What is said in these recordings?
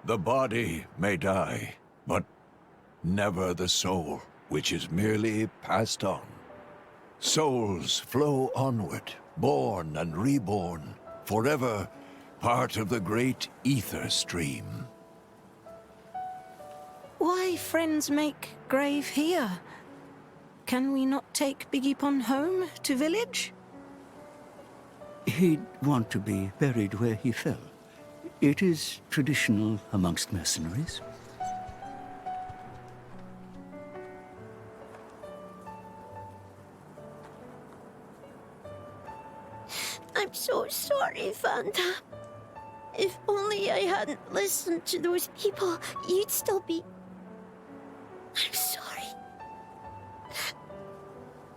The body may die, but never the soul, which is merely passed on. Souls flow onward, born and reborn, forever part of the great ether stream. Why friends make grave here? Can we not take Biggiepon home to village? He'd want to be buried where he fell. It is traditional amongst mercenaries. I'm so sorry, Vandham. If only I hadn't listened to those people, you'd still be... I'm sorry.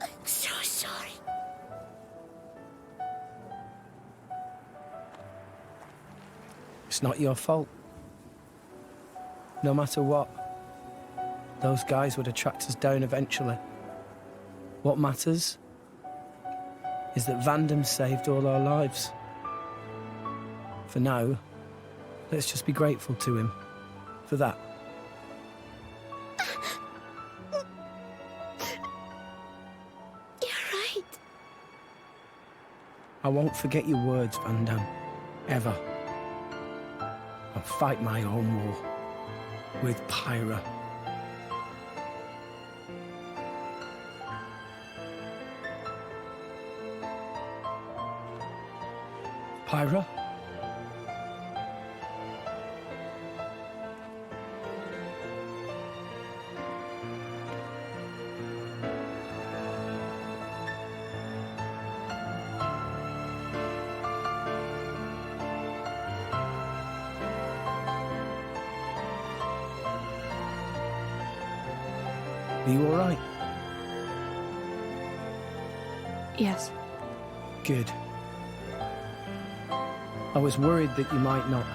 I'm so sorry. It's not your fault. No matter what, those guys would have tracked us down eventually. What matters is that Vandham saved all our lives. For now, let's just be grateful to him for that. You're right. I won't forget your words, Vandham. Ever. I'll fight my own war with Pyra. Pyra? Are you all right? Yes. Good. I was worried that you might not.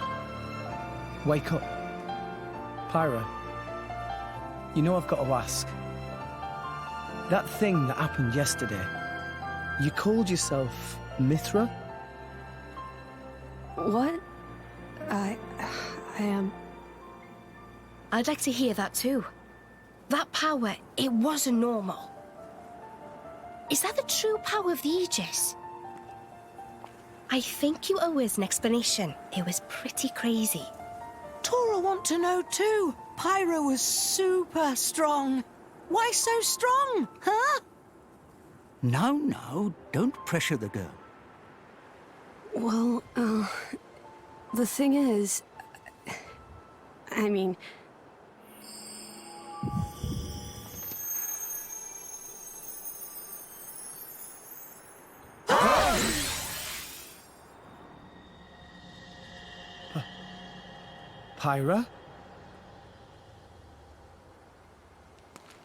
Wake up. Pyra, you know I've got to ask. That thing that happened yesterday, you called yourself Mithra? What? I am... I'd like to hear that too. That power, it wasn't normal. Is that the true power of the Aegis? I think you owe us an explanation. It was pretty crazy. Tora want to know too. Pyro was super strong. Why so strong, huh? No, don't pressure the girl. Well, the thing is... I mean... Pyra?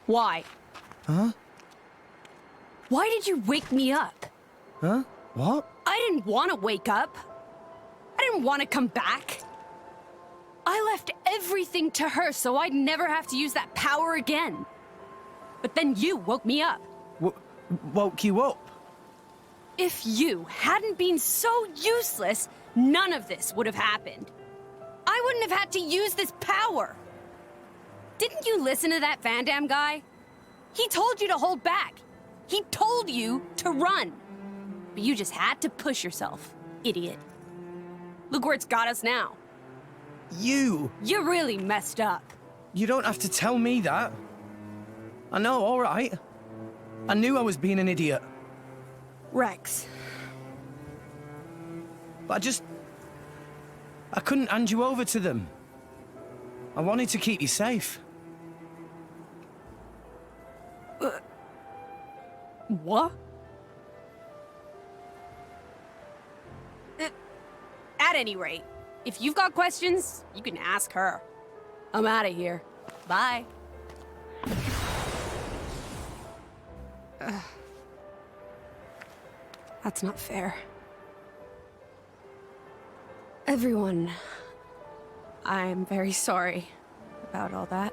Why? Huh? Why did you wake me up? Huh? What? I didn't want to wake up. I didn't want to come back. I left everything to her so I'd never have to use that power again. But then you woke me up. Woke you up? If you hadn't been so useless, none of this would have happened. I wouldn't have had to use this power. Didn't you listen to that Vandham guy? He told you to hold back. He told you to run. But you just had to push yourself, idiot. Look where it's got us now. You really messed up. You don't have to tell me that. I know, all right. I knew I was being an idiot. Rex. But I couldn't hand you over to them. I wanted to keep you safe. What? At any rate, if you've got questions, you can ask her. I'm out of here. Bye. That's not fair. Everyone, I'm very sorry about all that.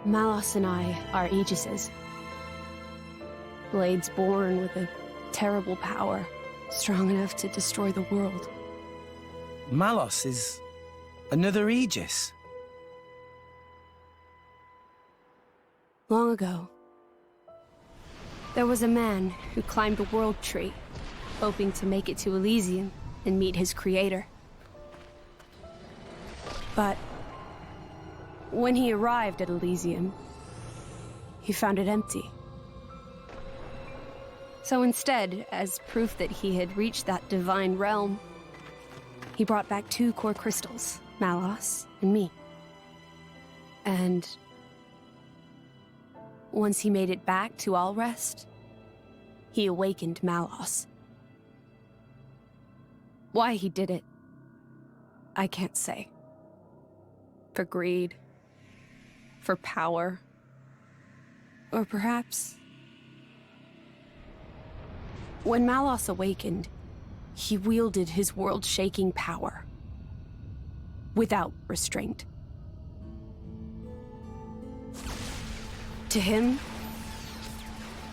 Malos and I are Aegises. Blades born with a terrible power, strong enough to destroy the world. Malos is another Aegis. Long ago, there was a man who climbed the World Tree, hoping to make it to Elysium and meet his creator. But when he arrived at Elysium, he found it empty. So instead, as proof that he had reached that divine realm, he brought back 2 core crystals, Malos and me. And once he made it back to Alrest, he awakened Malos. Why he did it, I can't say. For greed, for power, or perhaps... When Malos awakened, he wielded his world-shaking power, without restraint. To him,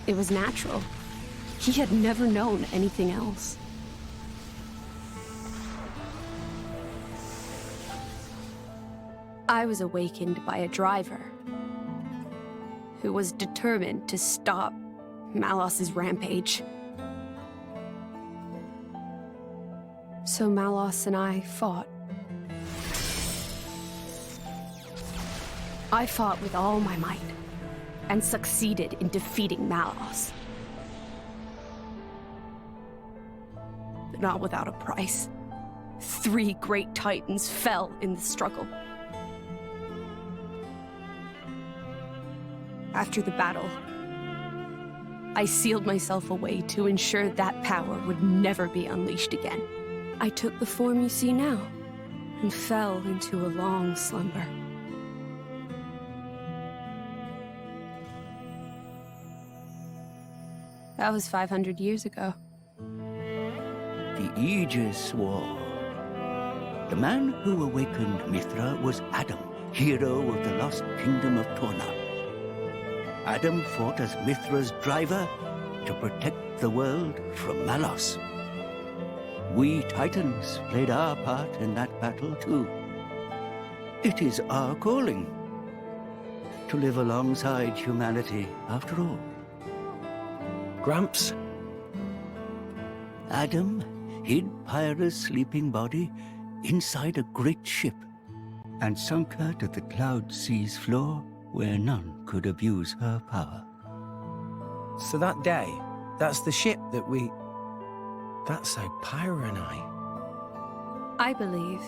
it was natural. He had never known anything else. I was awakened by a driver who was determined to stop Malos's rampage. So Malos and I fought. I fought with all my might, and succeeded in defeating Malos. But not without a price. 3 great titans fell in the struggle. After the battle, I sealed myself away to ensure that power would never be unleashed again. I took the form you see now, and fell into a long slumber. That was 500 years ago. The Aegis War. The man who awakened Mithra was Adam, hero of the lost kingdom of Torna. Adam fought as Mithra's driver to protect the world from Malos. We Titans played our part in that battle too. It is our calling to live alongside humanity after all. Gramps? Adam hid Pyra's sleeping body inside a great ship and sunk her to the cloud sea's floor where none could abuse her power. So that day, that's the ship that we... That's how Pyra and I believe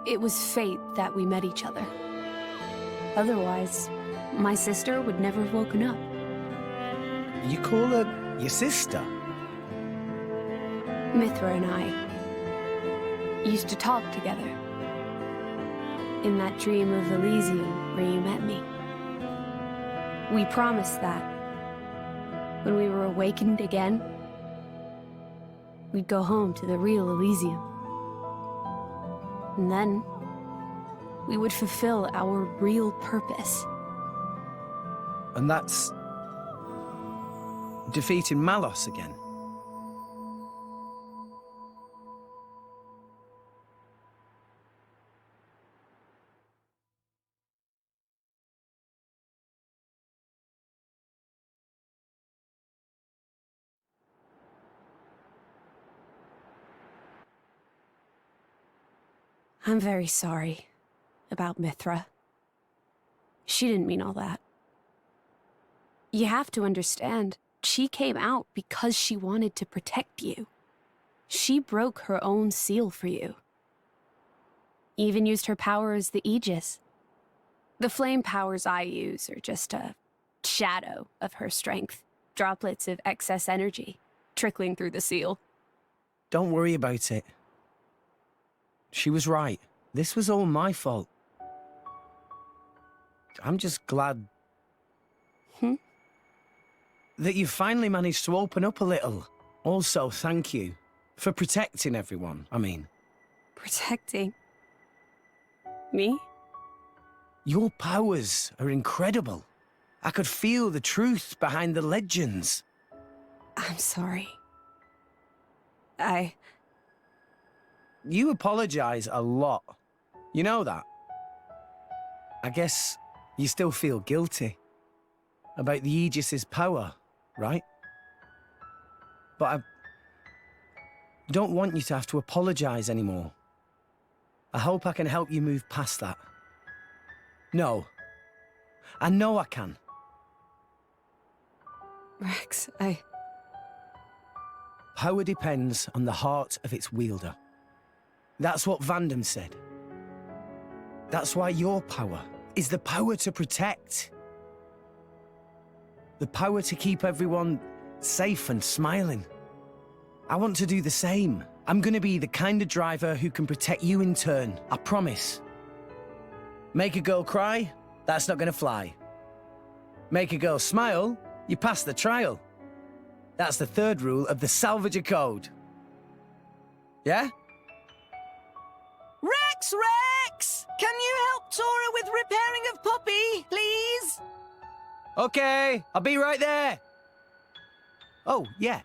it was fate that we met each other. Otherwise, my sister would never have woken up. You call her your sister? Mithra and I used to talk together. In that dream of Elysium where you met me. We promised that when we were awakened again, we'd go home to the real Elysium. And then we would fulfill our real purpose. And that's... defeating Malos again? I'm very sorry about Mithra. She didn't mean all that. You have to understand, she came out because she wanted to protect you. She broke her own seal for you. Even used her power as the Aegis. The flame powers I use are just a shadow of her strength. Droplets of excess energy trickling through the seal. Don't worry about it. She was right. This was all my fault. I'm just glad... that you finally managed to open up a little. Also, thank you for protecting everyone, I mean. Protecting? Me? Your powers are incredible. I could feel the truth behind the legends. I'm sorry. You apologize a lot. You know that? I guess you still feel guilty about the Aegis's power, right? But I don't want you to have to apologize anymore. I hope I can help you move past that. No. I know I can. Rex, Power depends on the heart of its wielder. That's what Vandham said. That's why your power is the power to protect. The power to keep everyone safe and smiling. I want to do the same. I'm gonna be the kind of driver who can protect you in turn, I promise. Make a girl cry? That's not gonna fly. Make a girl smile? You pass the trial. That's the third rule of the Salvager Code. Yeah? Rex! Can you help Tora with repairing of Poppy, please? Okay, I'll be right there. Oh, yeah.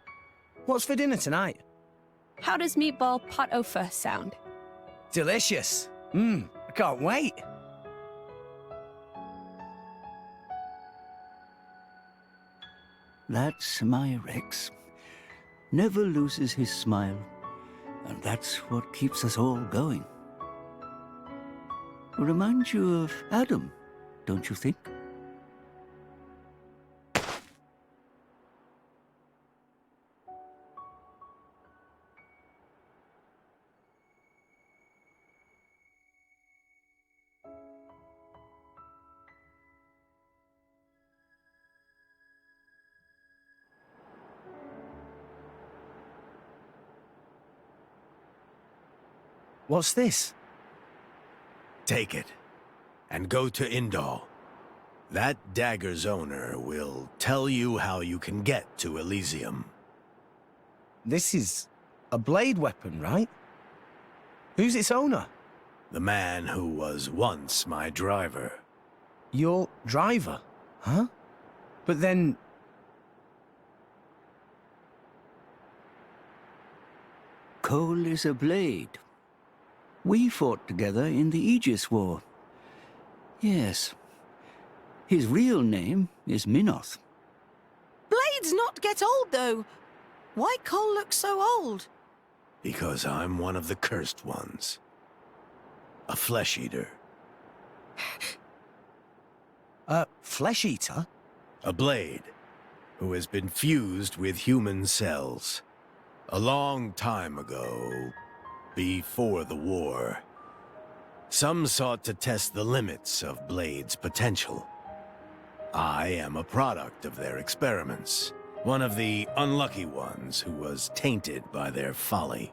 What's for dinner tonight? how does meatball pot au feu sound? Delicious. I can't wait. That's my Rex. Never loses his smile. And that's what keeps us all going. Reminds you of Adam, don't you think? What's this? Take it, and go to Indal. That dagger's owner will tell you how you can get to Elysium. This is a blade weapon, right? Who's its owner? The man who was once my driver. Your driver, huh? But then... Cole is a blade. We fought together in the Aegis War. Yes. His real name is Minoth. Blades not get old, though. Why Cole look so old? Because I'm one of the cursed ones. A flesh eater. A flesh eater? A blade who has been fused with human cells. A long time ago, before the war, some sought to test the limits of Blade's potential. I am a product of their experiments, one of the unlucky ones who was tainted by their folly.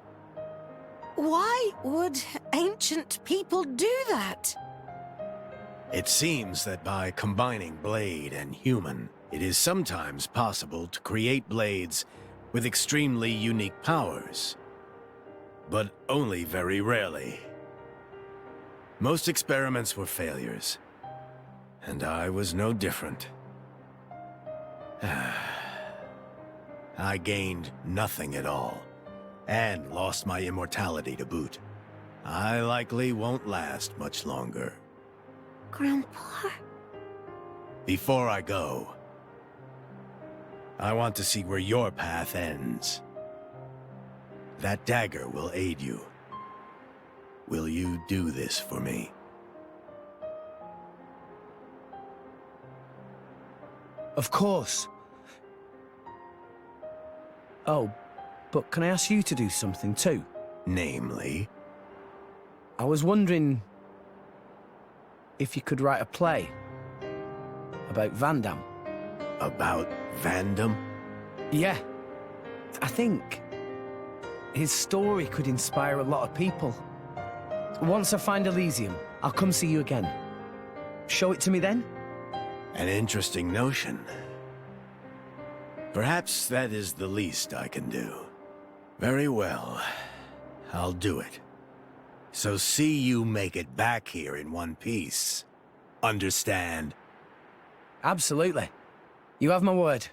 Why would ancient people do that? It seems that by combining Blade and human, it is sometimes possible to create blades with extremely unique powers. But only very rarely. Most experiments were failures, and I was no different. I gained nothing at all, and lost my immortality to boot. I likely won't last much longer. Grandpa? Before I go, I want to see where your path ends. That dagger will aid you. Will you do this for me? Of course. Oh, but can I ask you to do something too? Namely? I was wondering if you could write a play about Vandham. About Vandham? Yeah. I think his story could inspire a lot of people. Once I find Elysium, I'll come see you again. Show it to me then? An interesting notion. Perhaps that is the least I can do. Very well. I'll do it. So see you make it back here in one piece. Understand? Absolutely. You have my word.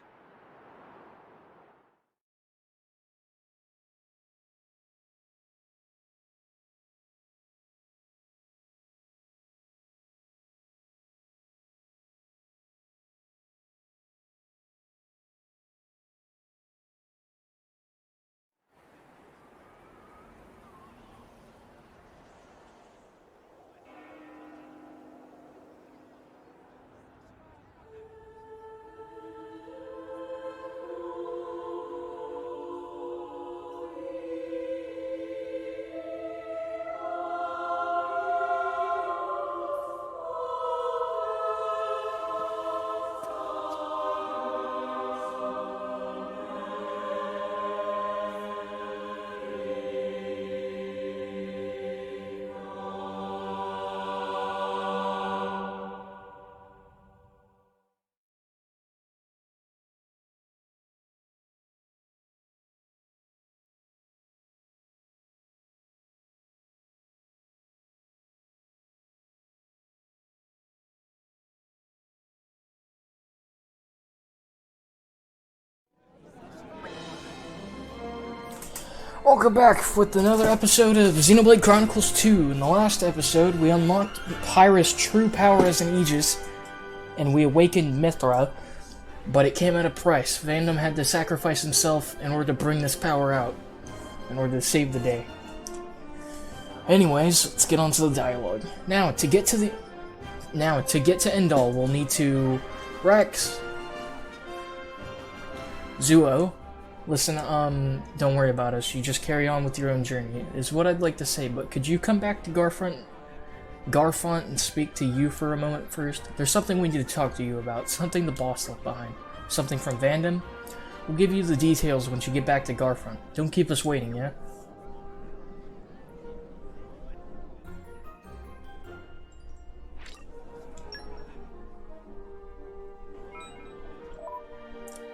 Welcome back with another episode of Xenoblade Chronicles 2. In the last episode, we unlocked Pyra's true power as an Aegis, and we awakened Mithra, but it came at a price. Vandham had to sacrifice himself in order to bring this power out, in order to save the day. Anyways, let's get on to the dialogue. Now, to get to Endal, we'll need to Rex, Zuo. Listen, don't worry about us. You just carry on with your own journey, is what I'd like to say, but could you come back to Garfont, and speak to you for a moment first? There's something we need to talk to you about, something the boss left behind. Something from Vandham? We'll give you the details once you get back to Garfont. Don't keep us waiting, yeah?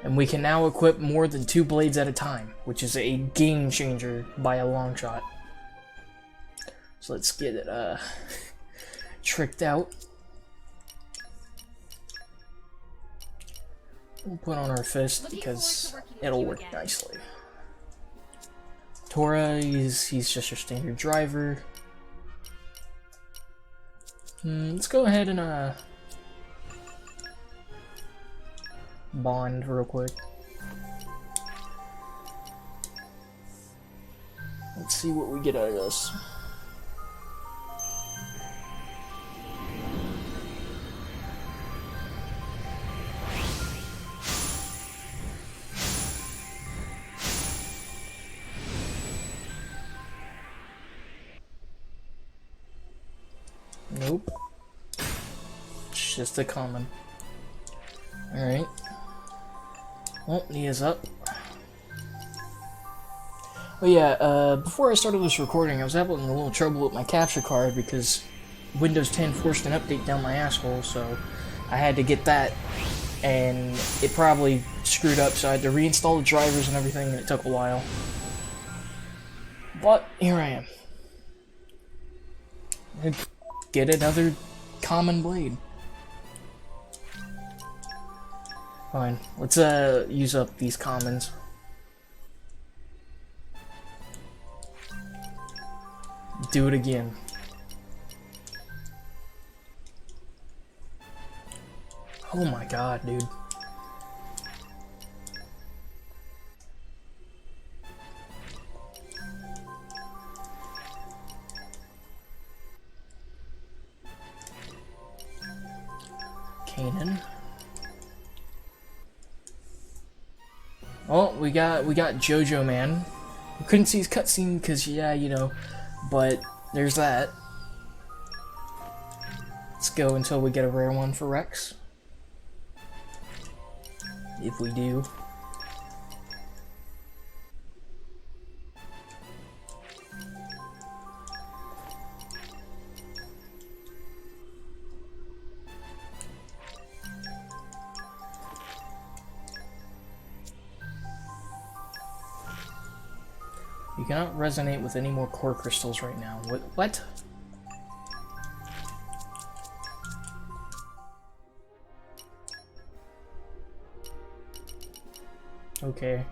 And we can now equip more than 2 blades at a time, which is a game changer by a long shot. So let's get it tricked out. We'll put on our fist because it'll work nicely. Tora, he's just your standard driver. Let's go ahead and bond real quick. Let's see what we get out of this. Nope. It's just a common. Alright. Well, Nia's up. Oh yeah, before I started this recording, I was having a little trouble with my capture card because Windows 10 forced an update down my asshole, so I had to get that, and it probably screwed up, so I had to reinstall the drivers and everything, and it took a while. But, here I am. I'd get another common blade. Fine, let's use up these commons. Do it again. Oh my god, dude. Kanan. Oh, we got Jojo Man. We couldn't see his cutscene because, yeah, you know, but there's that. Let's go until we get a rare one for Rex. If we do. You cannot resonate with any more core crystals right now. What? Okay.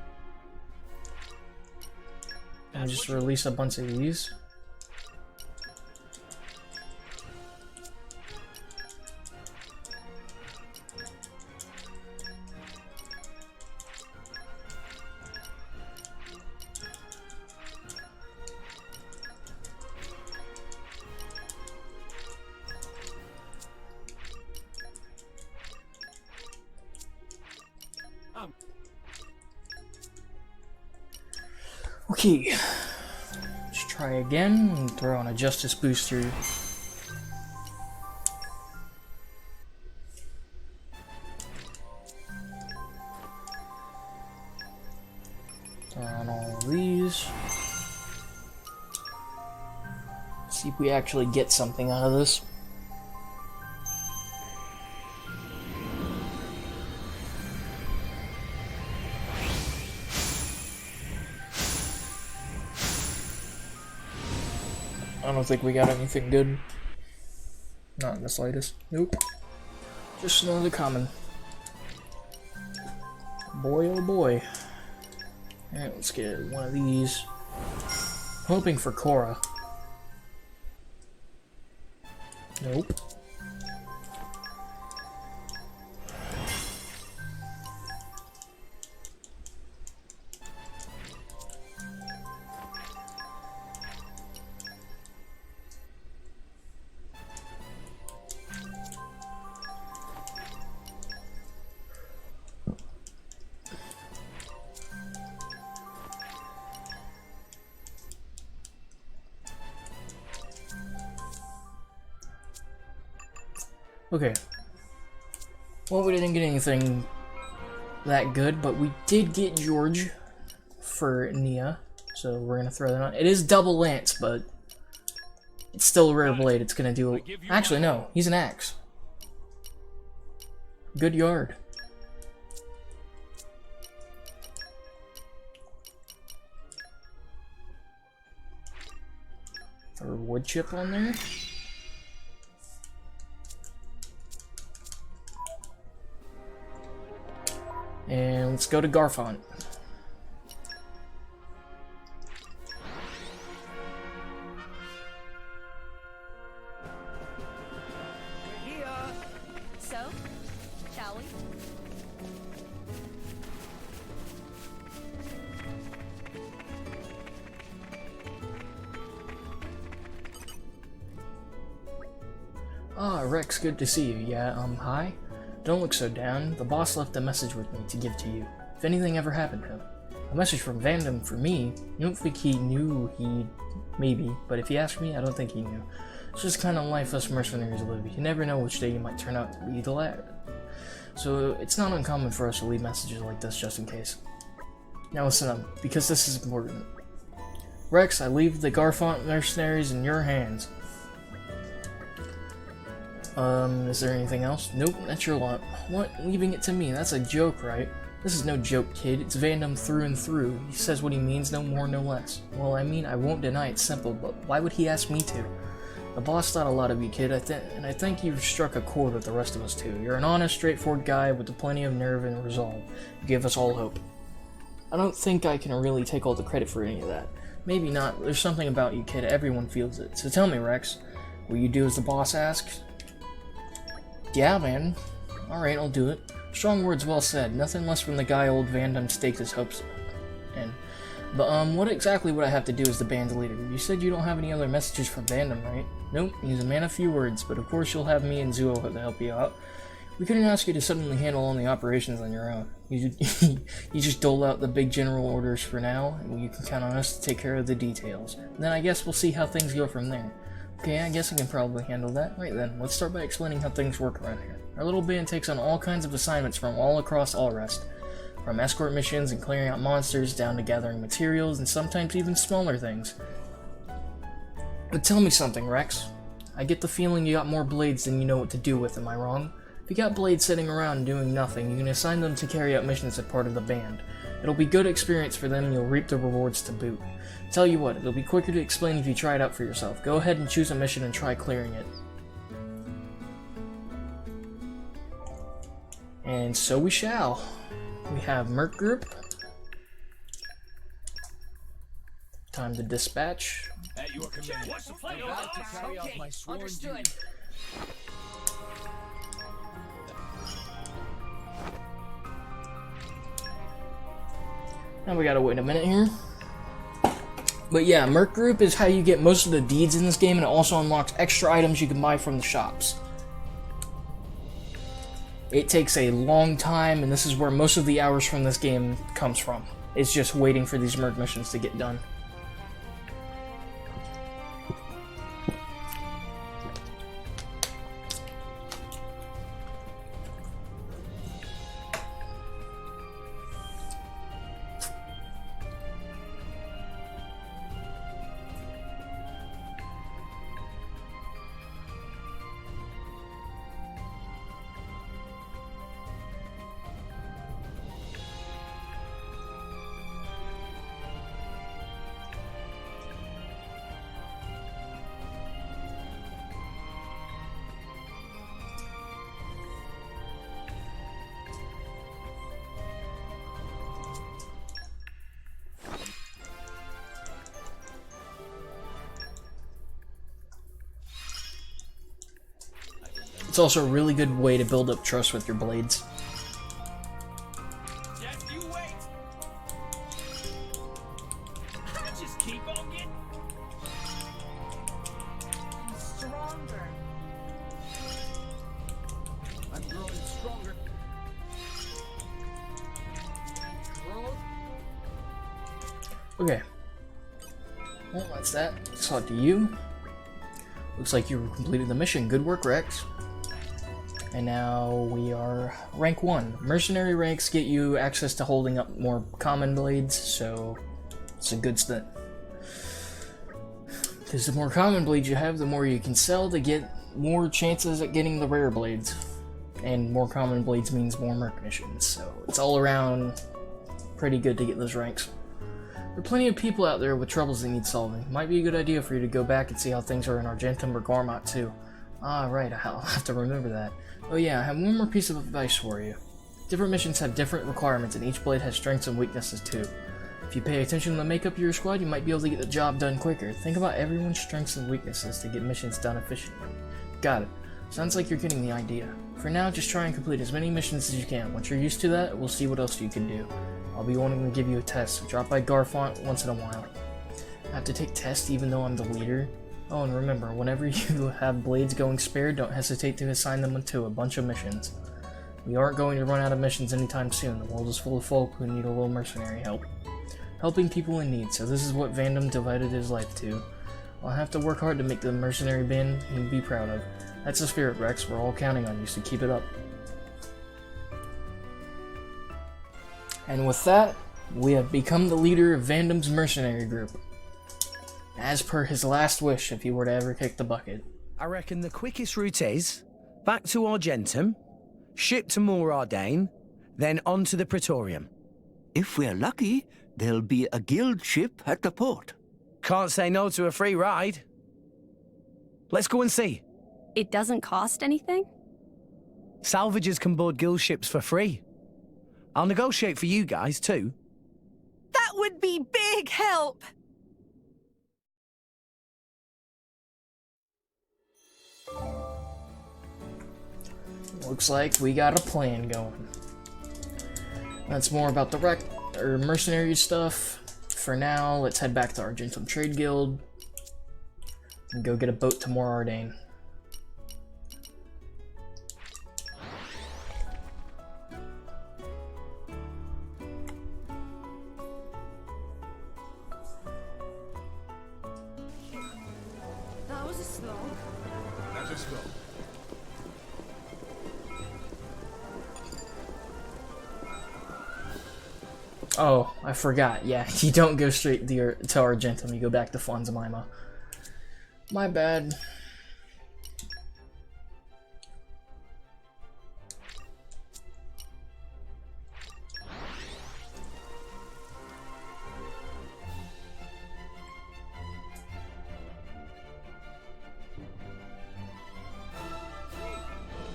And just release a bunch of these. Okay, let's try again and throw on a Justice booster. Throw on all of these. See if we actually get something out of this. I don't think we got anything good. Not in the slightest. Nope. Just another common. Boy, oh boy. Alright, let's get one of these. Hoping for Cora. Nope. Okay. Well, we didn't get anything that good, but we did get George for Nia, so we're gonna throw that on. It is double lance, but it's still a rare blade. It's gonna do. Actually, no, he's an axe. Good yard. Throw a wood chip on there. And let's go to Garfont. So, shall we? Ah, Rex, good to see you. Yeah, hi? Don't look so down. The boss left a message with me to give to you, if anything ever happened to him. A message from Vandham for me? I don't think he knew maybe, but if you ask me, I don't think he knew. It's just kind of life us mercenaries live. You never know which day you might turn out to be the latter. So it's not uncommon for us to leave messages like this just in case. Now listen up, because this is important. Rex, I leave the Garfont mercenaries in your hands. Is there anything else? Nope, that's your lot. What? Leaving it to me? That's a joke, right? This is no joke, kid. It's Vandham through and through. He says what he means, no more, no less. Well, I mean, I won't deny it's simple, but why would he ask me to? The boss thought a lot of you, kid, and I think you've struck a chord with the rest of us, too. You're an honest, straightforward guy with plenty of nerve and resolve. You give us all hope. I don't think I can really take all the credit for any of that. Maybe not. There's something about you, kid. Everyone feels it. So tell me, Rex, will you do as the boss asks? Yeah, man. Alright, I'll do it. Strong words well said. Nothing less from the guy old Vandham staked his hopes in. But, what exactly would I have to do as the band's leader? You said you don't have any other messages from Vandham, right? Nope, he's a man of few words, but of course you'll have me and Zuo to help you out. We couldn't ask you to suddenly handle all the operations on your own. You just dole out the big general orders for now, and you can count on us to take care of the details. And then I guess we'll see how things go from there. Okay, I guess I can probably handle that. Right then, let's start by explaining how things work around here. Our little band takes on all kinds of assignments from all across Allrest. From escort missions and clearing out monsters, down to gathering materials, and sometimes even smaller things. But tell me something, Rex. I get the feeling you got more blades than you know what to do with, am I wrong? If you got blades sitting around doing nothing, you can assign them to carry out missions as part of the band. It'll be good experience for them and you'll reap the rewards to boot. Tell you what, it'll be quicker to explain if you try it out for yourself. Go ahead and choose a mission and try clearing it. And so we shall. We have Merc Group, Time to dispatch. At your command. What's the plan? To carry out my sworn duty. Now we gotta wait a minute here. But yeah, Merc Group is how you get most of the deeds in this game, and it also unlocks extra items you can buy from the shops. It takes a long time, and this is where most of the hours from this game comes from. It's just waiting for these Merc missions to get done. It's also a really good way to build up trust with your blades. Just you wait. Just keep on getting Stronger. I'm growing stronger. Growth. Okay. Well, that's that. Saw it to you. Looks like you completed the mission. Good work, Rex. And now we are rank 1. Mercenary ranks get you access to holding up more common blades, so it's a good stint. Because the more common blades you have, the more you can sell to get more chances at getting the rare blades. And more common blades means more merc missions, so it's all around pretty good to get those ranks. There are plenty of people out there with troubles that need solving. Might be a good idea for you to go back and see how things are in Argentum or Gormott too. Ah, right, I'll have to remember that. Oh yeah, I have one more piece of advice for you. Different missions have different requirements, and each blade has strengths and weaknesses too. If you pay attention to the makeup of your squad, you might be able to get the job done quicker. Think about everyone's strengths and weaknesses to get missions done efficiently. Got it. Sounds like you're getting the idea. For now, just try and complete as many missions as you can. Once you're used to that, we'll see what else you can do. I'll be wanting to give you a test, so drop by Garfont once in a while. I have to take tests even though I'm the leader. Oh, and remember, whenever you have blades going spare, don't hesitate to assign them to a bunch of missions. We aren't going to run out of missions anytime soon. The world is full of folk who need a little mercenary help. Helping people in need, so this is what Vandham devoted his life to. I'll have to work hard to make the mercenary band he'd be proud of. That's the spirit, Rex. We're all counting on you, so keep it up. And with that, we have become the leader of Vandham's mercenary group. As per his last wish, if he were to ever kick the bucket. I reckon the quickest route is back to Argentum, ship to Morardane, then on to the Praetorium. If we're lucky, there'll be a guild ship at the port. Can't say no to a free ride. Let's go and see. It doesn't cost anything? Salvagers can board guild ships for free. I'll negotiate for you guys too. That would be big help. Looks like we got a plan going. That's more about the mercenary stuff. For now, let's head back to Argentum Trade Guild and go get a boat to Morardane. That was a slog. Let us go. Oh, I forgot. Yeah, you don't go straight to Argentum. You go back to Fonzamima. My bad.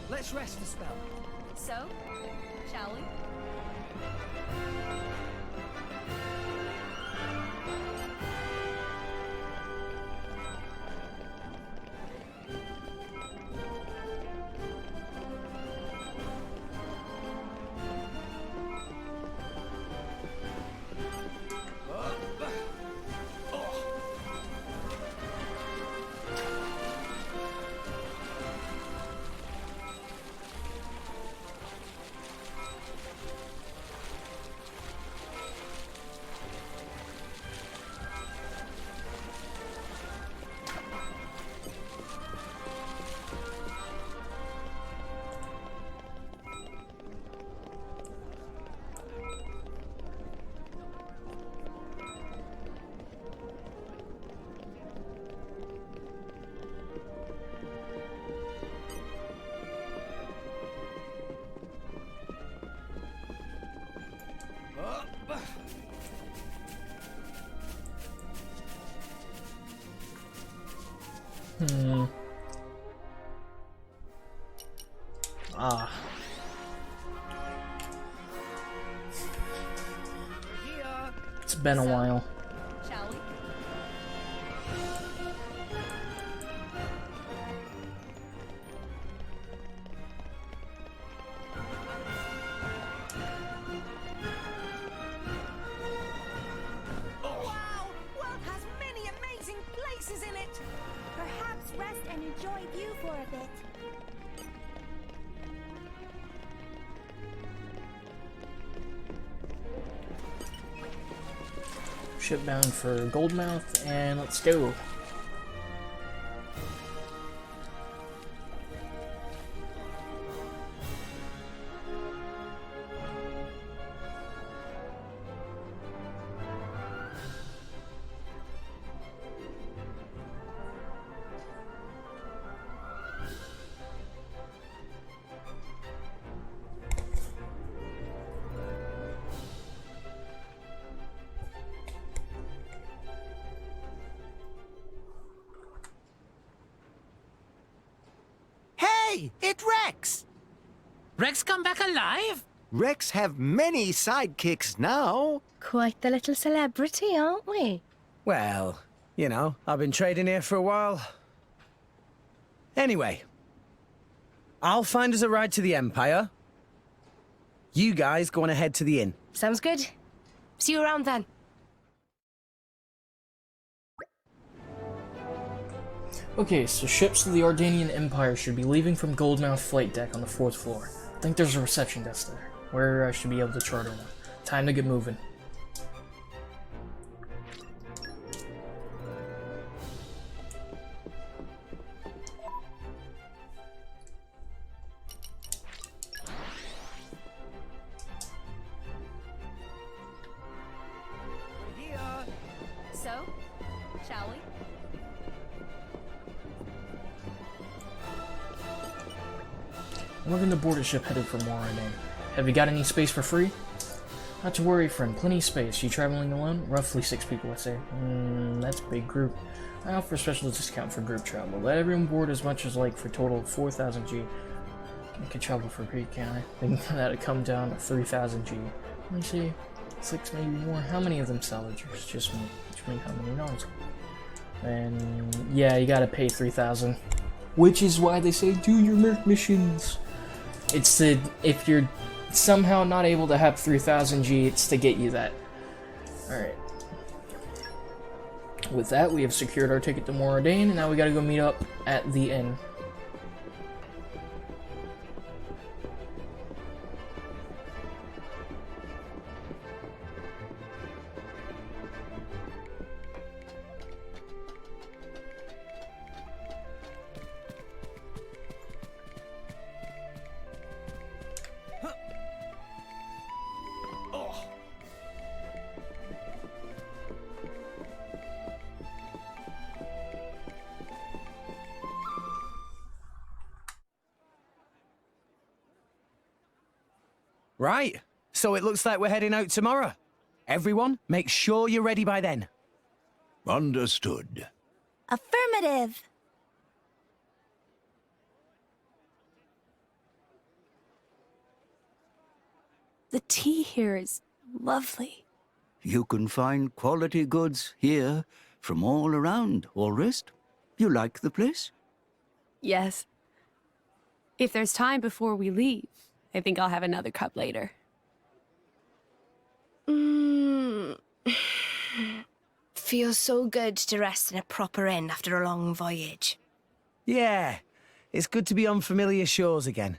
Let's rest a spell. So, shall we? Ah. It's been a while. Shall we? Wow! World has many amazing places in it! Perhaps rest and enjoy view for a bit. Ship bound for Goldmouth, and let's go. Hey, it's Rex! Rex come back alive? Rex have many sidekicks now. Quite the little celebrity, aren't we? Well, you know, I've been trading here for a while. Anyway, I'll find us a ride to the Empire. You guys go on ahead to the inn. Sounds good. See you around then. Okay, so ships of the Ardanian Empire should be leaving from Goldmouth Flight Deck on the 4th floor. I think there's a reception desk there, where I should be able to charter one. Time to get moving. So, shall we? I'm looking to board a ship headed for Moradin. Have you got any space for free? Not to worry, friend. Plenty of space. You traveling alone? Roughly 6 people, I'd say. That's a big group. I offer a special discount for group travel. Let everyone board as much as like for a total of 4,000 G. I could travel for free, can I? Think that'd come down to 3,000 G. Let me see. 6, maybe more. How many of them salvagers? Just me. Which means how many knows? And yeah, you gotta pay 3,000. Which is why they say do your merc missions. It's to, if you're somehow not able to have 3,000 G, it's to get you that. Alright. With that, we have secured our ticket to Moradin, and now we gotta go meet up at the inn. Right, so it looks like we're heading out tomorrow. Everyone, make sure you're ready by then. Understood. Affirmative. The tea here is lovely. You can find quality goods here from all around, Allrest. You like the place? Yes. If there's time before we leave, I think I'll have another cup later. Feels so good to rest in a proper inn after a long voyage. Yeah, it's good to be on familiar shores again.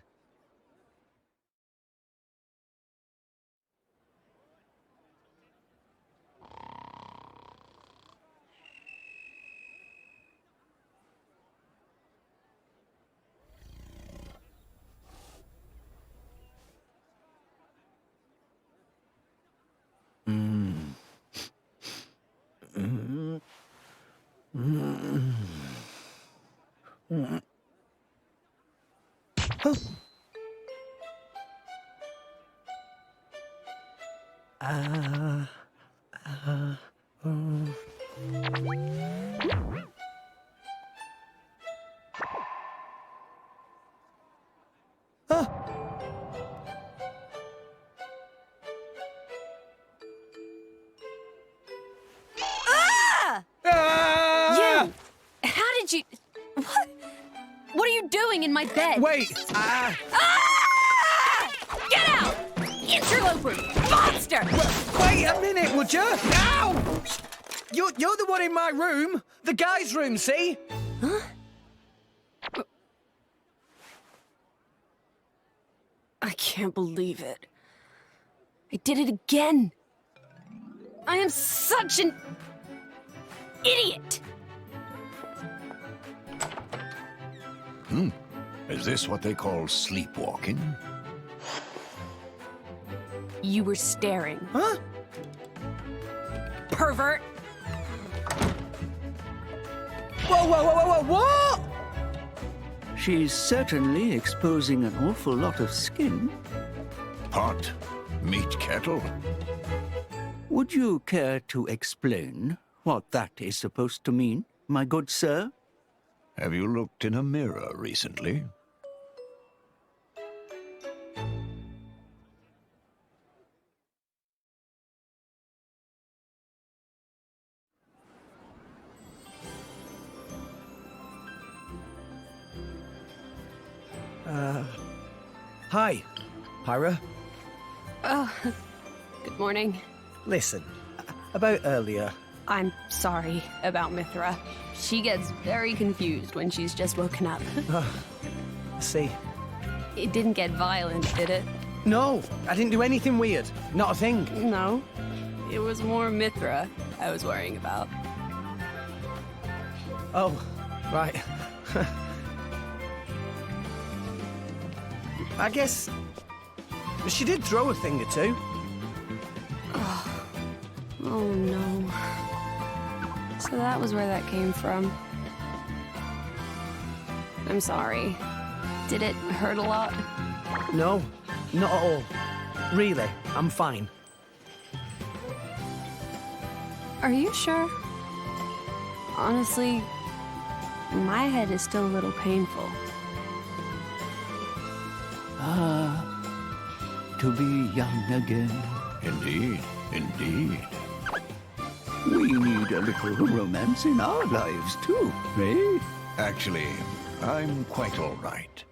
crawling in my bed. Wait! Ah! Get out! Interloper! Monster! Wait a minute, would you? Ow! You're the one in my room. The guy's room, see? Huh? I can't believe it. I did it again. I am such an idiot. Is this what they call sleepwalking? You were staring. Huh? Pervert! Whoa, what? She's certainly exposing an awful lot of skin. Pot, meat kettle. Would you care to explain what that is supposed to mean, my good sir? Have you looked in a mirror recently? Hi, Pyra. Oh, good morning. Listen, about earlier. I'm sorry about Mithra. She gets very confused when she's just woken up. See. It didn't get violent, did it? No, I didn't do anything weird. Not a thing. No. It was more Mithra I was worrying about. Oh, right. I guess she did throw a thing or two. Oh no. So that was where that came from. I'm sorry. Did it hurt a lot? No, not at all. Really, I'm fine. Are you sure? Honestly, my head is still a little painful. To be young again. Indeed, indeed. We need a little romance in our lives, too, eh? Actually, I'm quite all right.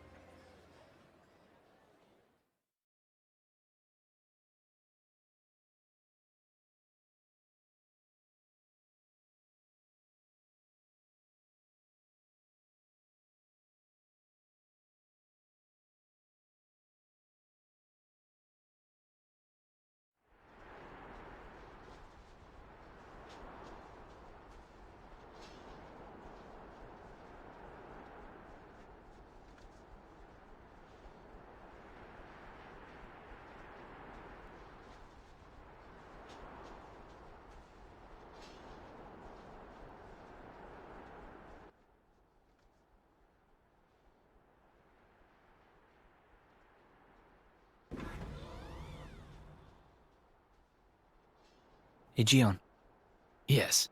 Aegeon. Yes.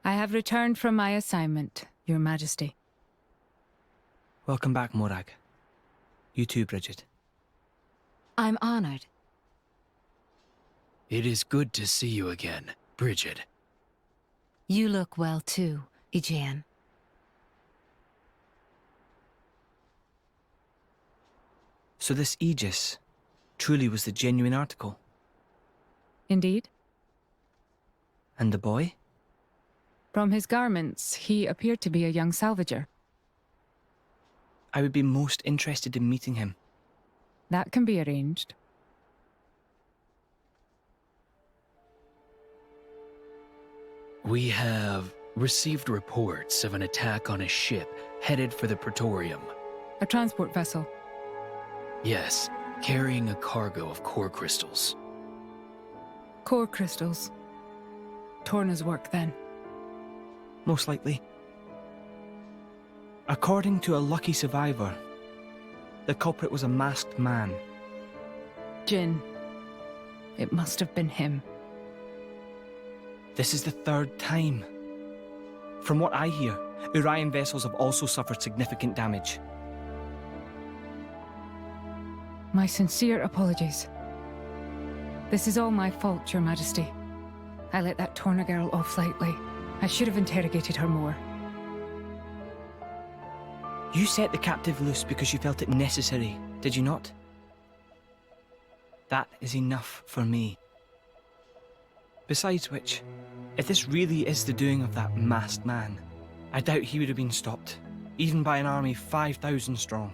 I have returned from my assignment, Your Majesty. Welcome back, Morag. You too, Bridget. I'm honored. It is good to see you again, Bridget. You look well too, Aegeon. So this Aegis truly was the genuine article? Indeed. And the boy? From his garments, he appeared to be a young salvager. I would be most interested in meeting him. That can be arranged. We have received reports of an attack on a ship headed for the Praetorium. A transport vessel. Yes, carrying a cargo of core crystals. Core crystals. Torna's work, then. Most likely. According to a lucky survivor, the culprit was a masked man. Jin. It must have been him. This is the third time. From what I hear, Urian vessels have also suffered significant damage. My sincere apologies. This is all my fault, Your Majesty. I let that Torna girl off lightly. I should have interrogated her more. You set the captive loose because you felt it necessary, did you not? That is enough for me. Besides which, if this really is the doing of that masked man, I doubt he would have been stopped, even by an army 5,000 strong.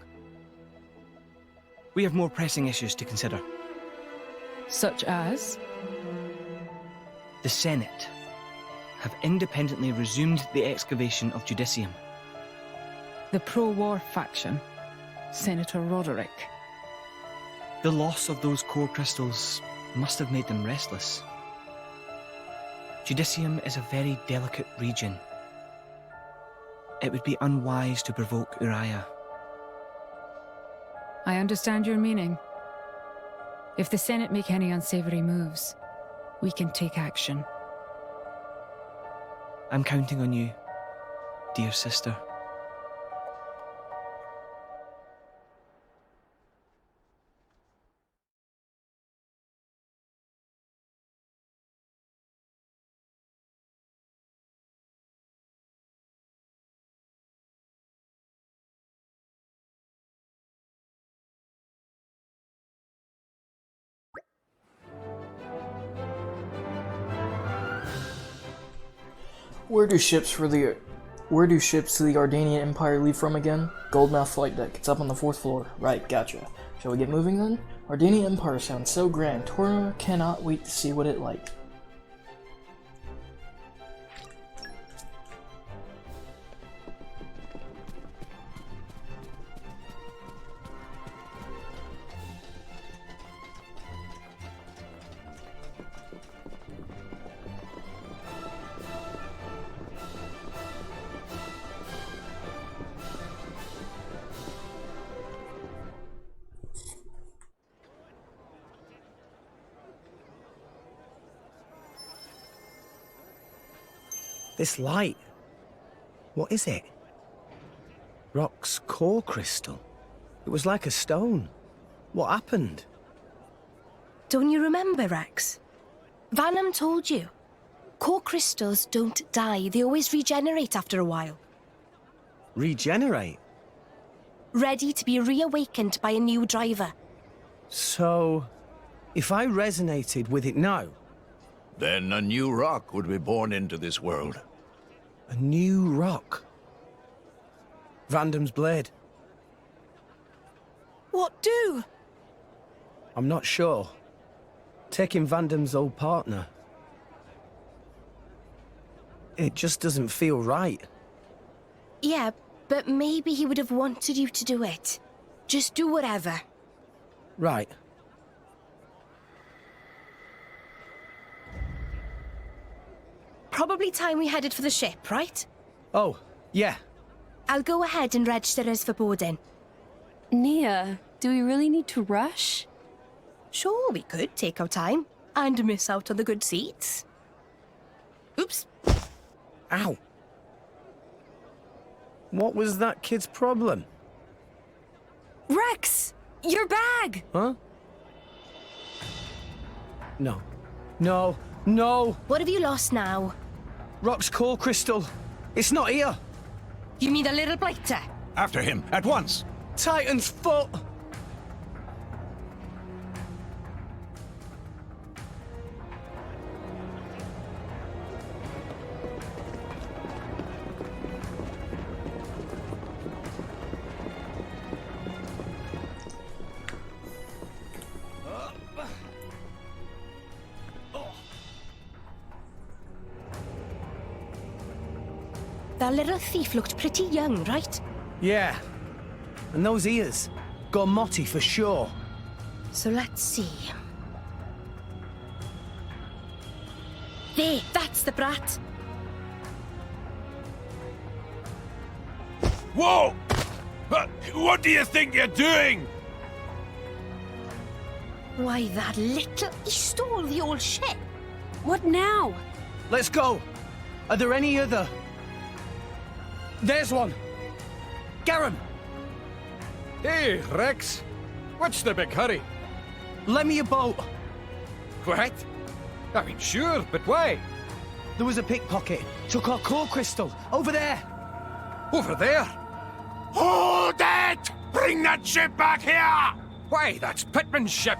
We have more pressing issues to consider. Such as? The Senate have independently resumed the excavation of Judicium. The pro-war faction. Senator Roderick. The loss of those core crystals must have made them restless. Judicium is a very delicate region. It would be unwise to provoke Uriah. I understand your meaning. If the Senate make any unsavory moves, we can take action. I'm counting on you, dear sister. Where do ships to the Ardanian Empire leave from again? Goldmouth flight deck. It's up on the 4th floor. Right, gotcha. Shall we get moving then? Ardanian Empire sounds so grand. Torna cannot wait to see what it like. This light. What is it? Rock's core crystal. It was like a stone. What happened? Don't you remember, Rex? Vandham told you. Core crystals don't die. They always regenerate after a while. Regenerate? Ready to be reawakened by a new driver. So, if I resonated with it now... Then a new rock would be born into this world. A new rock? Vandham's blade? What do? I'm not sure. Taking Vandham's old partner. It just doesn't feel right. Yeah, but maybe he would have wanted you to do it. Just do whatever. Right. Probably time we headed for the ship, right? Oh, yeah. I'll go ahead and register us for boarding. Nia, do we really need to rush? Sure, we could take our time and miss out on the good seats. Oops. Ow. What was that kid's problem? Rex! Your bag! Huh? No. No. No! What have you lost now? Rock's core crystal. It's not here. You mean the little blighter? After him, at once! Titan's foot! That little thief looked pretty young, right? Yeah. And those ears. Gormotti for sure. So let's see. There, that's the brat. Whoa! What do you think you're doing? Why, that little... He stole the old ship. What now? Let's go. Are there any other... There's one! Garum! Hey, Rex. What's the big hurry? Lend me a boat. What? I mean, sure, but why? There was a pickpocket. Took our core crystal. Over there. Over there? Hold it! Bring that ship back here! Why, that's Pittman's ship.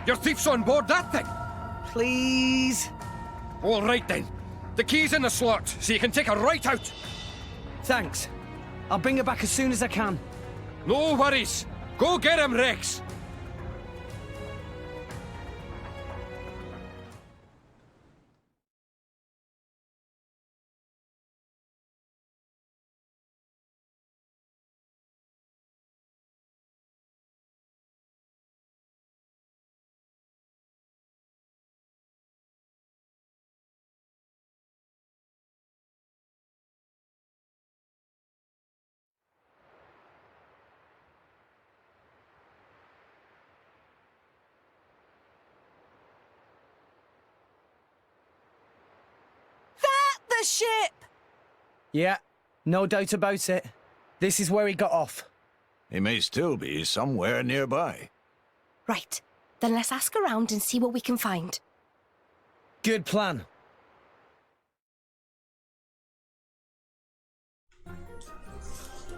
Your thief's on board that thing. Please. All right, then. The key's in the slot, so you can take her right out. Thanks. I'll bring her back as soon as I can. No worries. Go get him, Rex. The ship! Yeah, no doubt about it. This is where he got off. He may still be somewhere nearby. Right. Then let's ask around and see what we can find. Good plan.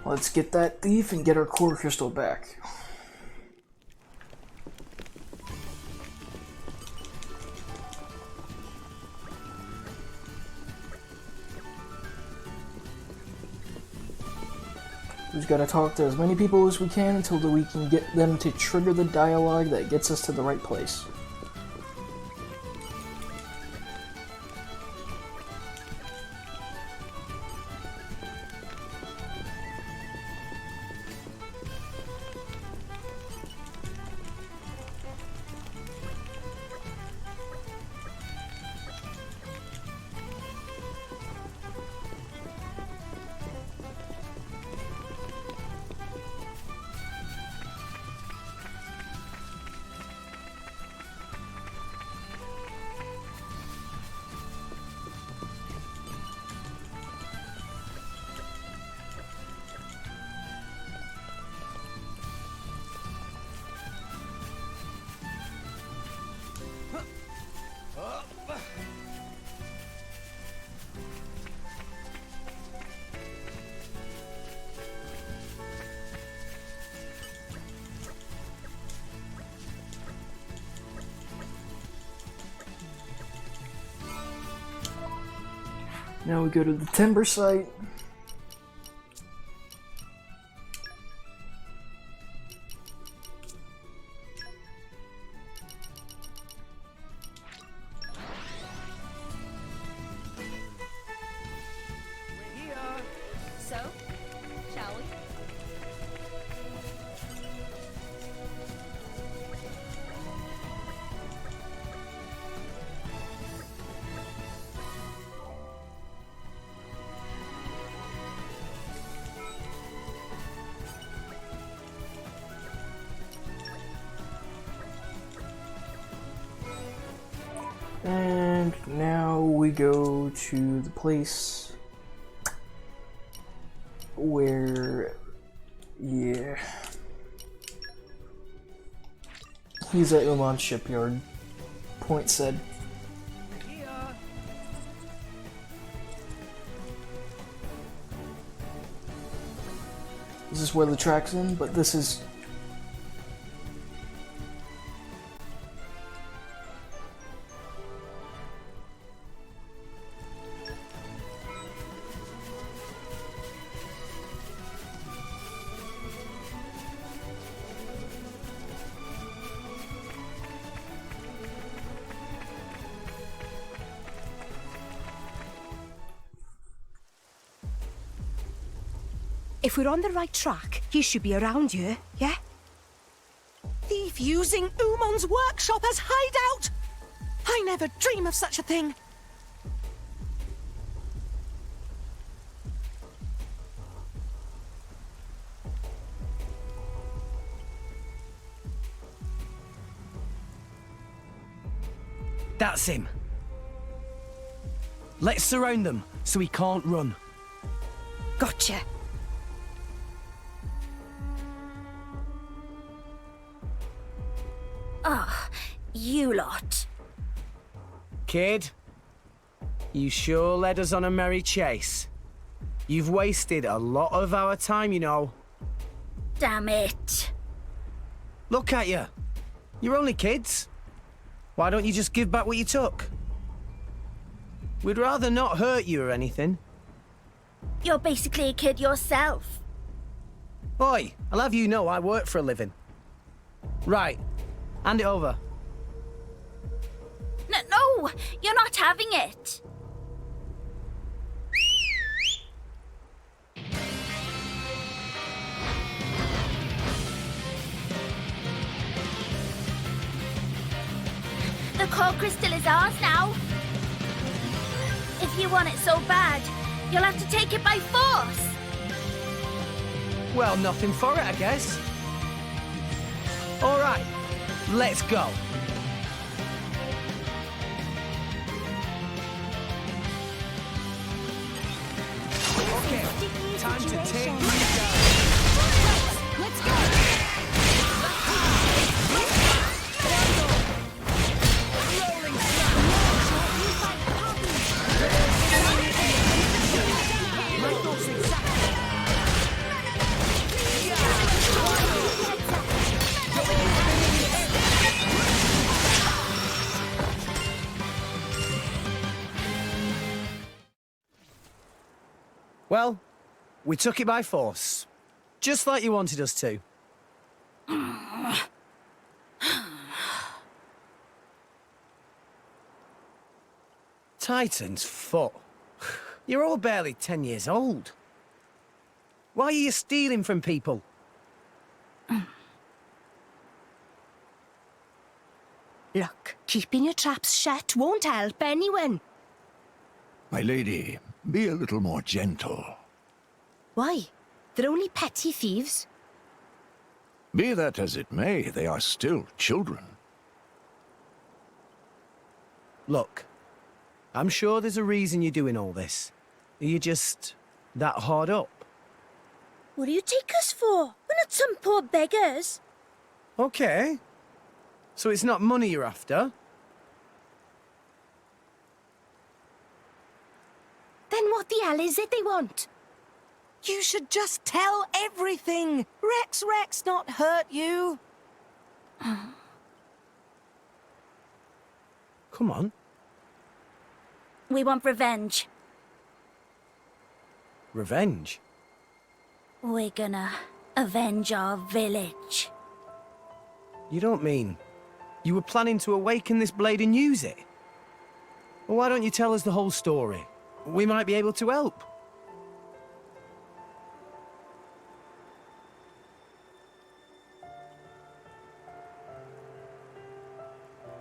Let's get that thief and get our core crystal back. We just gotta talk to as many people as we can until we can get them to trigger the dialogue that gets us to the right place. Now we go to the timber site. So, shall we? And now we go to the place where, yeah, he's at Uman's shipyard. Point said. This is where the track's in, but this is If we're on the right track, he should be around here, yeah? Thief using Umon's workshop as hideout! I never dream of such a thing! That's him. Let's surround them so he can't run. Gotcha. Ah, you lot. Kid, you sure led us on a merry chase. You've wasted a lot of our time, you know. Damn it. Look at you. You're only kids. Why don't you just give back what you took? We'd rather not hurt you or anything. You're basically a kid yourself. Oi, I'll have you know I work for a living. Right, hand it over. No, you're not having it. The core crystal is ours now. If you want it so bad, you'll have to take it by force. Well, nothing for it, I guess. All right, let's go. Okay, time to take you down. Let's go! Well, we took it by force. Just like you wanted us to. Titan's foot. You're all barely 10 years old. Why are you stealing from people? Look, keeping your traps shut won't help anyone. My lady, be a little more gentle. Why? They're only petty thieves. Be that as it may, they are still children. Look, I'm sure there's a reason you're doing all this. Are you just that hard up? What do you take us for? We're not some poor beggars. Okay. So it's not money you're after? Then what the hell is it they want? You should just tell everything. Rex not hurt you. Come on. We want revenge. Revenge? We're gonna avenge our village. You don't mean you were planning to awaken this blade and use it? Well, why don't you tell us the whole story? We might be able to help.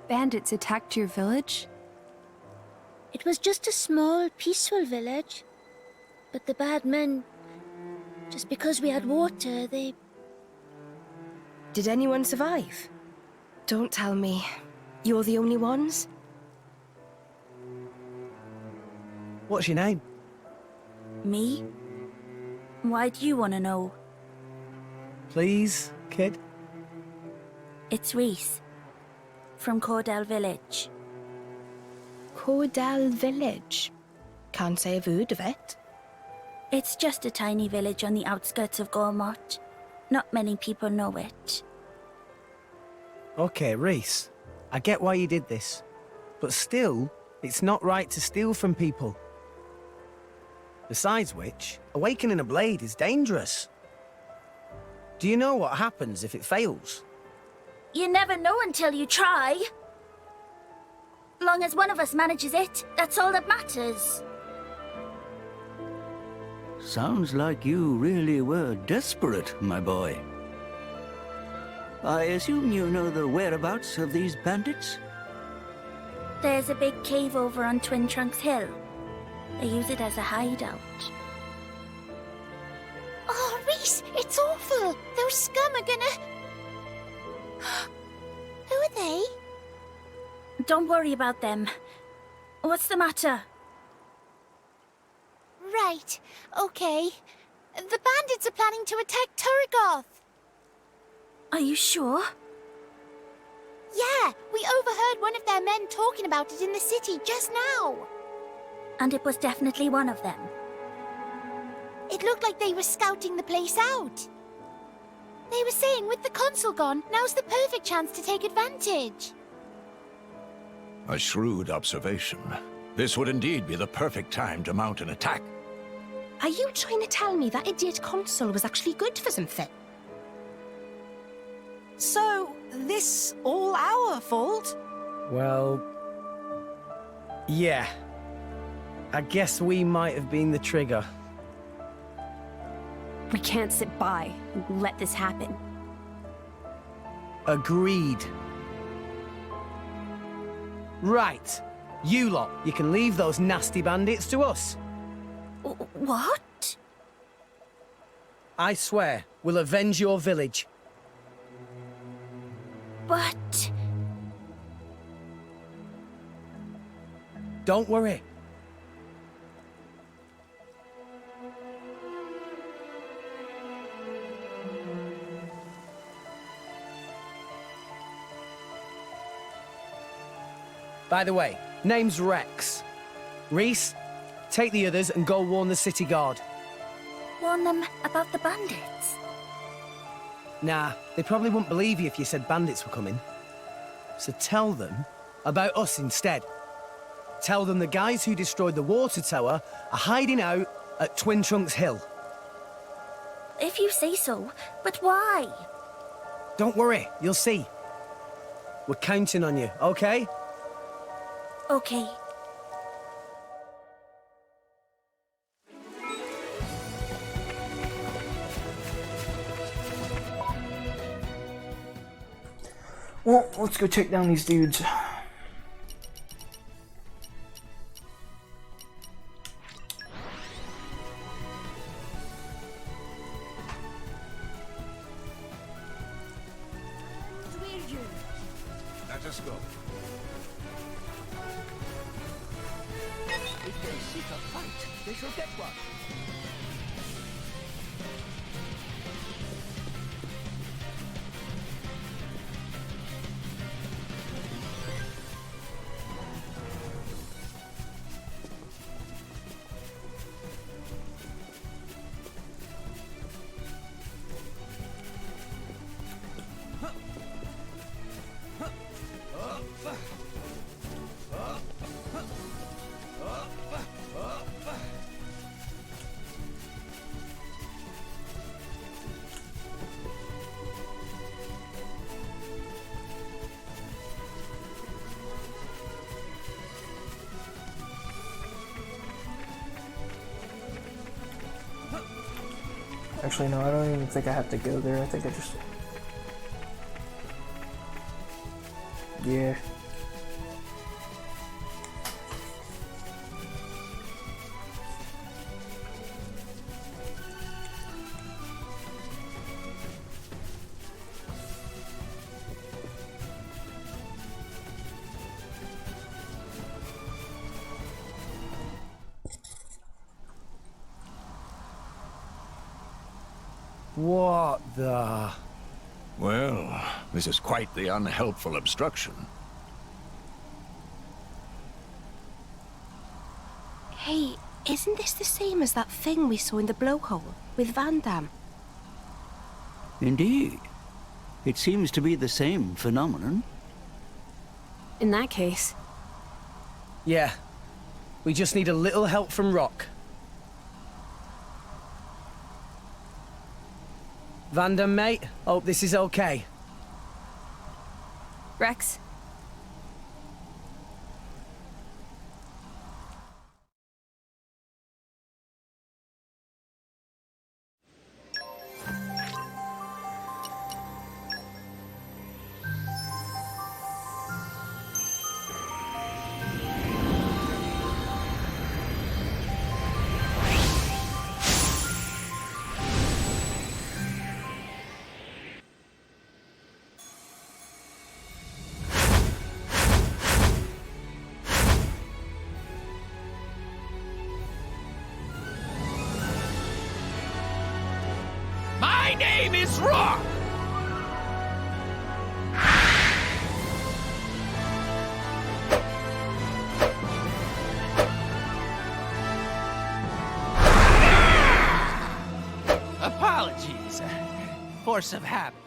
Bandits attacked your village? It was just a small, peaceful village. But the bad men, just because we had water, they... Did anyone survive? Don't tell me. You're the only ones? What's your name? Me? Why do you want to know? Please, kid? It's Reese. From Cordell Village. Cordell Village? Can't say I've heard of it. It's just a tiny village on the outskirts of Gormott. Not many people know it. Okay, Reese. I get why you did this. But still, it's not right to steal from people. Besides which, awakening a blade is dangerous. Do you know what happens if it fails? You never know until you try. Long as one of us manages it, that's all that matters. Sounds like you really were desperate, my boy. I assume you know the whereabouts of these bandits? There's a big cave over on Twin Trunks Hill. They use it as a hideout. Oh, Reese, it's awful. Those scum are gonna... Who are they? Don't worry about them. What's the matter? Right, okay. The bandits are planning to attack Turrigoth. Are you sure? Yeah, we overheard one of their men talking about it in the city just now. And it was definitely one of them. It looked like they were scouting the place out. They were saying with the consul gone, now's the perfect chance to take advantage. A shrewd observation. This would indeed be the perfect time to mount an attack. Are you trying to tell me that idiot consul was actually good for something? So, this all our fault? Well, yeah. I guess we might have been the trigger. We can't sit by and let this happen. Agreed. Right. You lot, you can leave those nasty bandits to us. What? I swear, we'll avenge your village. But... Don't worry. By the way, name's Rex. Reese, take the others and go warn the city guard. Warn them about the bandits? Nah, they probably wouldn't believe you if you said bandits were coming. So tell them about us instead. Tell them the guys who destroyed the water tower are hiding out at Twin Trunks Hill. If you say so, but why? Don't worry, you'll see. We're counting on you, okay? Okay. Well, let's go take down these dudes. Let us go. If they seek a fight, they shall get one. Actually, no, I don't even think I have to go there. I think I just... Yeah. What the... Well, this is quite the unhelpful obstruction. Hey, isn't this the same as that thing we saw in the blowhole with Vandham? Indeed. It seems to be the same phenomenon. In that case... Yeah. We just need a little help from Rock. Vandham, mate. Hope this is okay. Rex? My name is Rock! keys. Force of habit.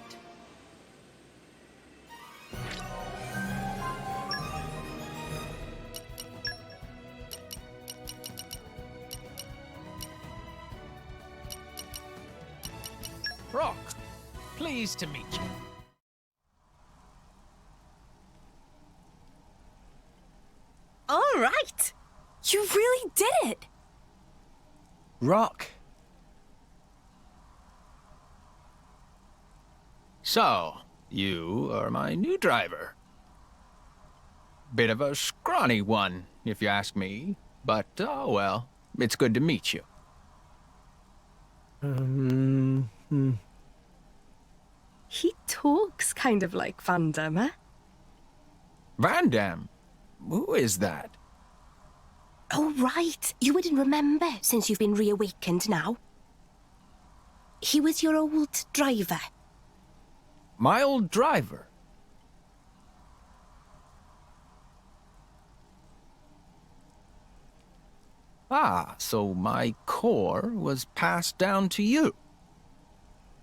Rock, pleased to meet you. All right! You really did it! Rock. So, you are my new driver. Bit of a scrawny one, if you ask me. But, oh well, it's good to meet you. He talks kind of like Vandham, eh? Vandham? Who is that? Oh, right. You wouldn't remember since you've been reawakened now. He was your old driver. My old driver? Ah, so my core was passed down to you.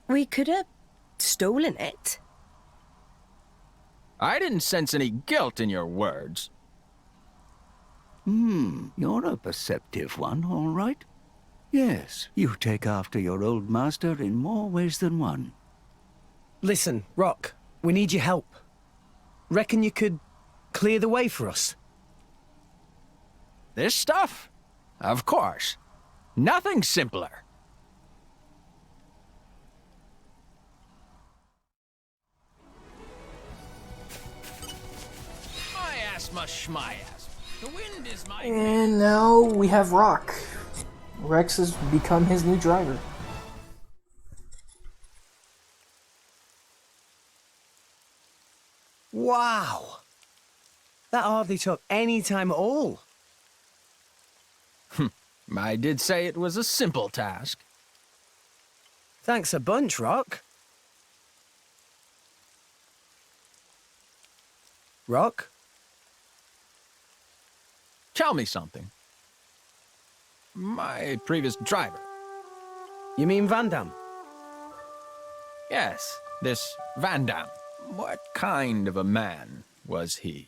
We could have stolen it. I didn't sense any guilt in your words. You're a perceptive one, all right. Yes, you take after your old master in more ways than one. Listen, Rock, we need your help. Reckon you could clear the way for us? This stuff? Of course. Nothing simpler. My ass must schmy ass. The wind is my... And now we have Rock. Rex has become his new driver. Wow! That hardly took any time at all. I did say it was a simple task. Thanks a bunch, Rock. Rock? Tell me something. My previous driver. You mean Vandham? Yes, this Vandham. What kind of a man was he?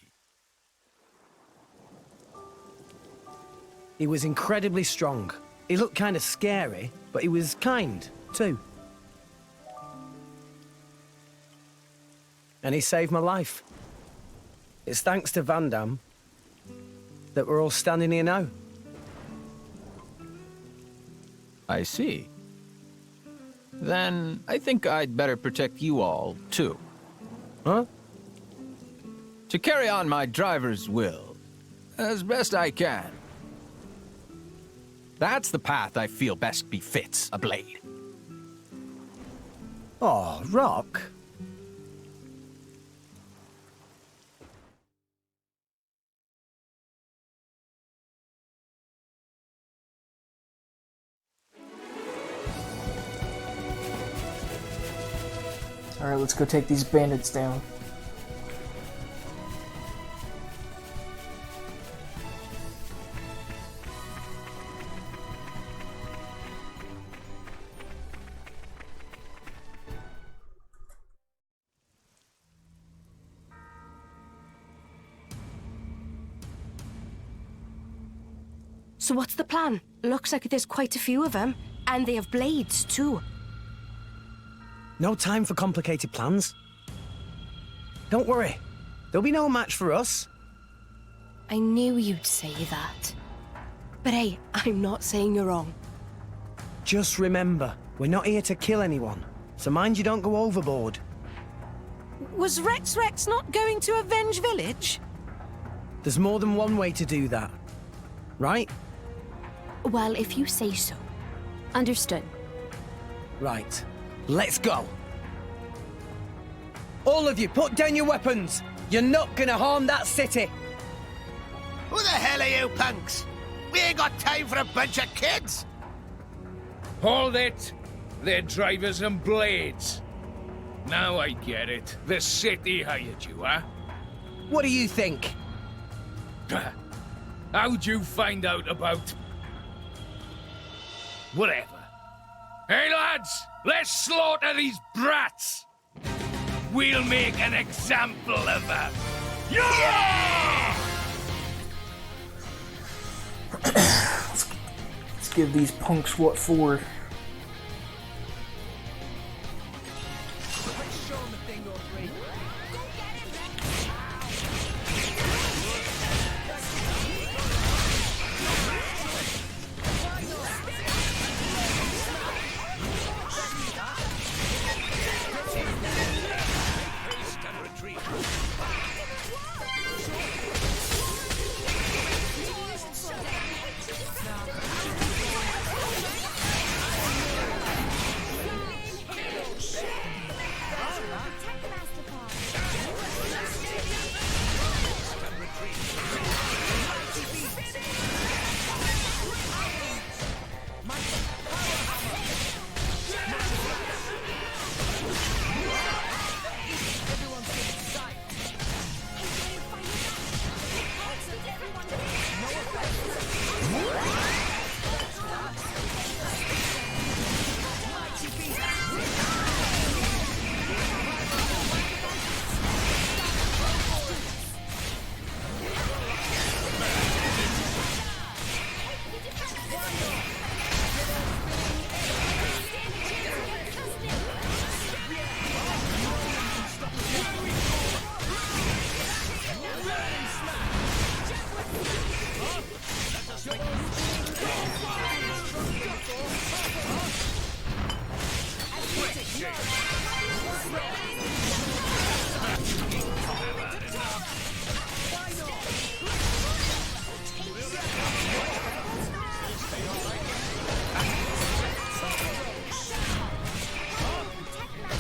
He was incredibly strong. He looked kind of scary, but he was kind, too. And he saved my life. It's thanks to Vandham that we're all standing here now. I see. Then I think I'd better protect you all, too. Huh? To carry on my driver's will, as best I can. That's the path I feel best befits a blade. Oh, Rock. Alright, let's go take these bandits down. So what's the plan? Looks like there's quite a few of them, and they have blades too. No time for complicated plans. Don't worry. There'll be no match for us. I knew you'd say that. But hey, I'm not saying you're wrong. Just remember, we're not here to kill anyone, so mind you don't go overboard. Was Rex not going to avenge Village? There's more than one way to do that, right? Well, if you say so. Understood. Right. Let's go. All of you, put down your weapons. You're not gonna harm that city. Who the hell are you punks? We ain't got time for a bunch of kids. Hold it! They're drivers and blades. Now I get it. The city hired you, huh? What do you think? How'd you find out about... whatever? Hey, lads! Let's slaughter these brats! We'll make an example of them! Yeah! Let's give these punks what for.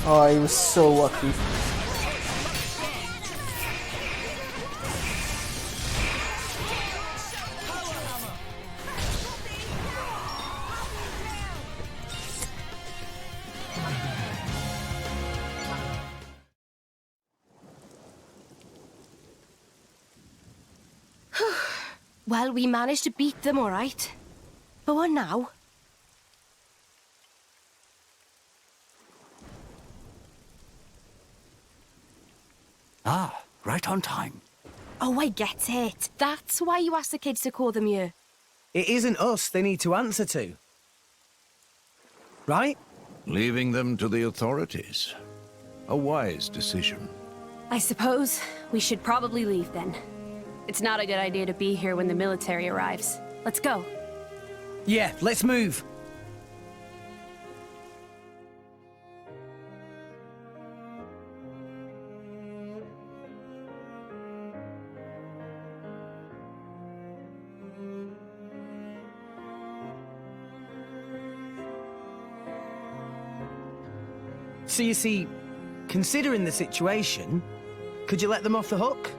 Oh, he was so lucky. Well, we managed to beat them, all right. But what now? Ah, right on time. Oh, I get it. That's why you asked the kids to call them here. It isn't us they need to answer to. Right? Leaving them to the authorities. A wise decision. I suppose we should probably leave then. It's not a good idea to be here when the military arrives. Let's go. Yeah, let's move. So you see, considering the situation, could you let them off the hook?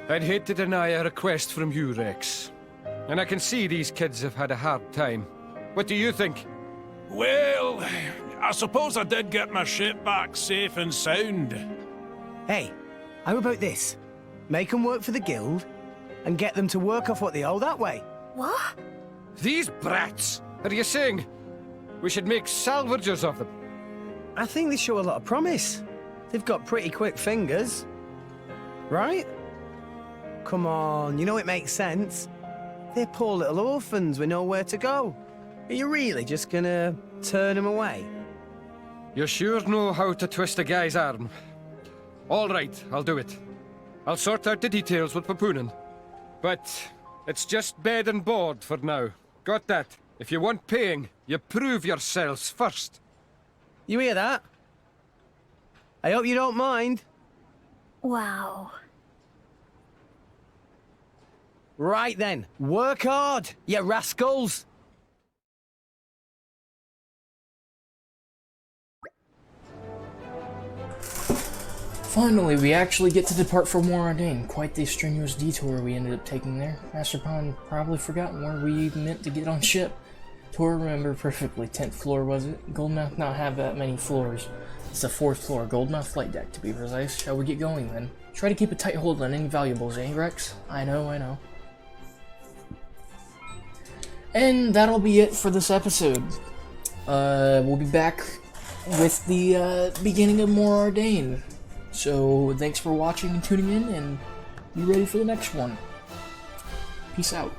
I'd hate to deny a request from you, Rex. And I can see these kids have had a hard time. What do you think? Well, I suppose I did get my ship back safe and sound. Hey, how about this? Make them work for the guild, and get them to work off what they owe that way. What? These brats! Are you saying we should make salvagers of them? I think they show a lot of promise. They've got pretty quick fingers. Right? Come on, you know it makes sense. They're poor little orphans with nowhere to go. Are you really just gonna turn them away? You sure know how to twist a guy's arm. All right, I'll do it. I'll sort out the details with Papunen. But it's just bed and board for now. Got that? If you want paying, you prove yourselves first. You hear that? I hope you don't mind. Wow. Right then, work hard, you rascals! Finally, we actually get to depart for Moradin. Quite the strenuous detour we ended up taking there. Master Pond probably forgotten where we meant to get on ship. Tor remembered perfectly. 10th floor, was it? Goldmouth not have that many floors. It's the 4th floor, Goldmouth flight deck to be precise. Shall we get going then? Try to keep a tight hold on any valuables, eh, Rex? I know. And that'll be it for this episode. we'll be back with the beginning of More Arcane. So thanks for watching and tuning in, and be ready for the next one. Peace out.